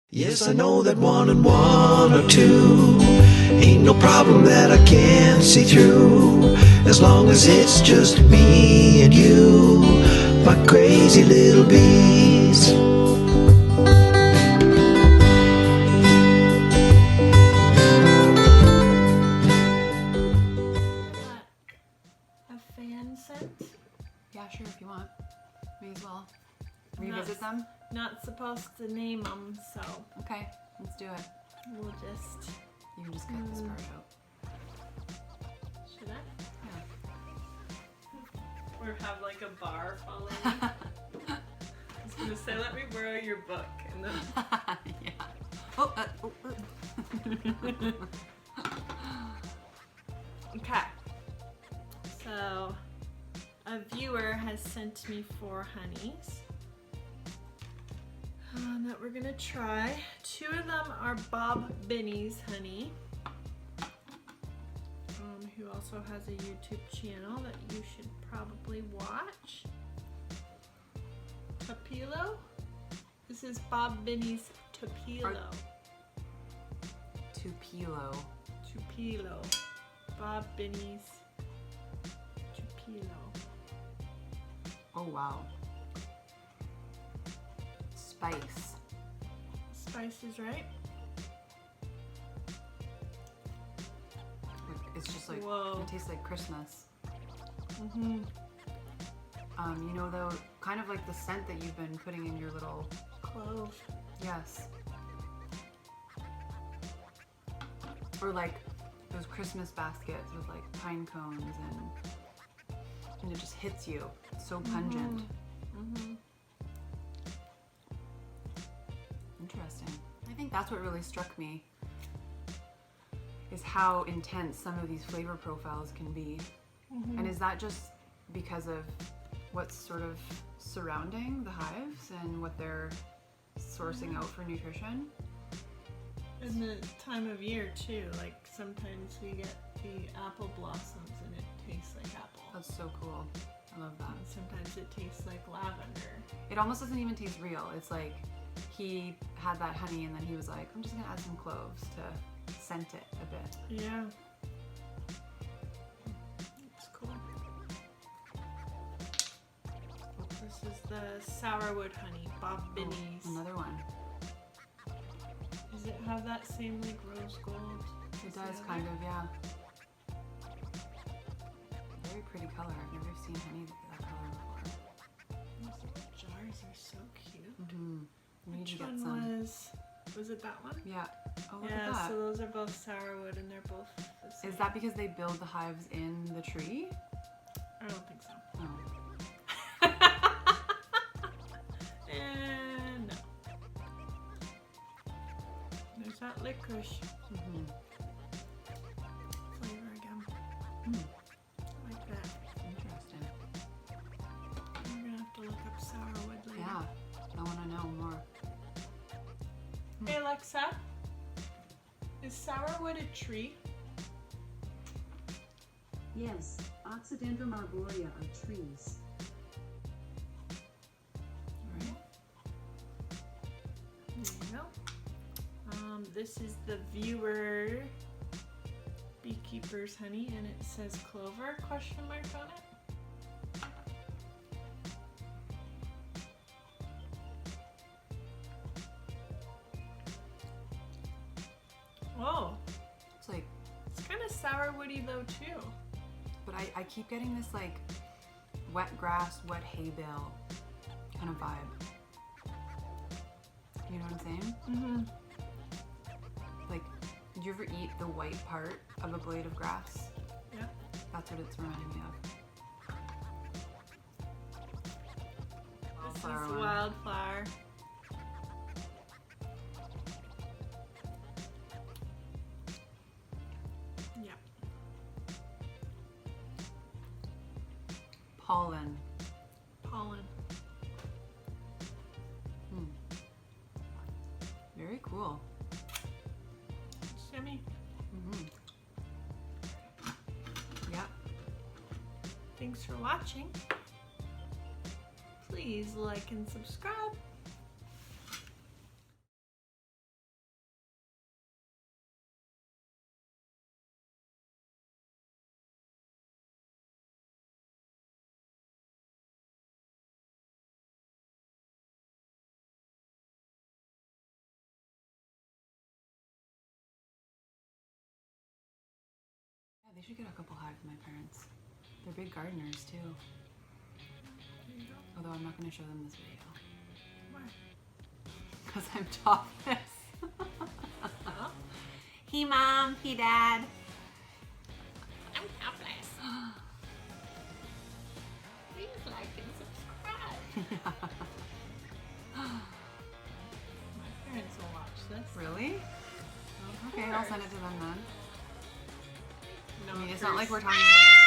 Yes, I know that 1 and 1 are 2. Ain't no problem that I can't see through. As long as it's just me and you, my crazy little bees. A fan scent? Yeah, sure, if you want. May as well revisit them. Not supposed to name them, so. Okay, let's do it. We'll just. You can just cut this part out. Should I? Yeah. Or have like a bar following me? I was gonna say, let me borrow your book, and then. Yeah. Oh. Okay. So, a viewer has sent me 4 honeys that we're gonna try. 2 of them are Bob Binnie's honey, who also has a YouTube channel that you should probably watch. Topless. This is Bob Binnie's Topless. Tupelo. Bob Binnie's Topless. Oh wow. Spice. Spice is right. It's just like, whoa. It tastes like Christmas. Mm-hmm. You know, though, kind of like the scent that you've been putting in your little Clove. Yes. Or like those Christmas baskets with like pine cones and it just hits you. It's so pungent. Mm-hmm. Interesting. I think that's what really struck me, is how intense some of these flavor profiles can be. Mm-hmm. And is that just because of what's sort of surrounding the hives and what they're sourcing out for nutrition? And the time of year too, like sometimes we get the apple blossoms and it tastes like apple. That's so cool. I love that. And sometimes it tastes like lavender. It almost doesn't even taste real. It's like he had that honey and then he was like, I'm just gonna add some cloves to scent it a bit. Yeah. It's cool. This is the sourwood honey, Bob Binnie's. Another one. Does it have that same like rose gold? It does, kind of, yeah. Very pretty color. I've never seen honey that color before. Those jars are so cute. Mm-hmm. We need Which to get one some. was it that one? Yeah. Oh, look Yeah, at that. so those are both sourwood and they're both the same. Is that because they build the hives in the tree? I don't think so. No. And no. There's that licorice Mm-hmm. flavor again. Mm. I like that. Interesting. We're gonna have to look up sourwood later. Yeah. I want to know more. Hey Alexa, is sourwood a tree? Yes, Oxydendrum arborea are trees. Right. There you go. This is the viewer Beekeeper's honey, and it says clover ? On it. Whoa, It's like, it's kind of sourwoody though too. but I keep getting this like wet grass, wet hay bale kind of vibe. You know what I'm saying? Mm-hmm. Like, did you ever eat the white part of a blade of grass? Yeah. That's what it's reminding me of. This Wildflower is one. wildflower. Yeah. Pollen. Pollen. Very cool. It's yummy. Mm-hmm. Yeah. Thanks for watching. Please like and subscribe. They should get a couple hives, my parents. They're big gardeners too. There you go. Although I'm not going to show them this video. Why? Because I'm topless. Huh? Hey mom, hey dad. I'm topless. Please like and subscribe. My parents will watch this. Really? Oh, okay, I'll send it to them then. No, I mean, it's curse. not like we're talking about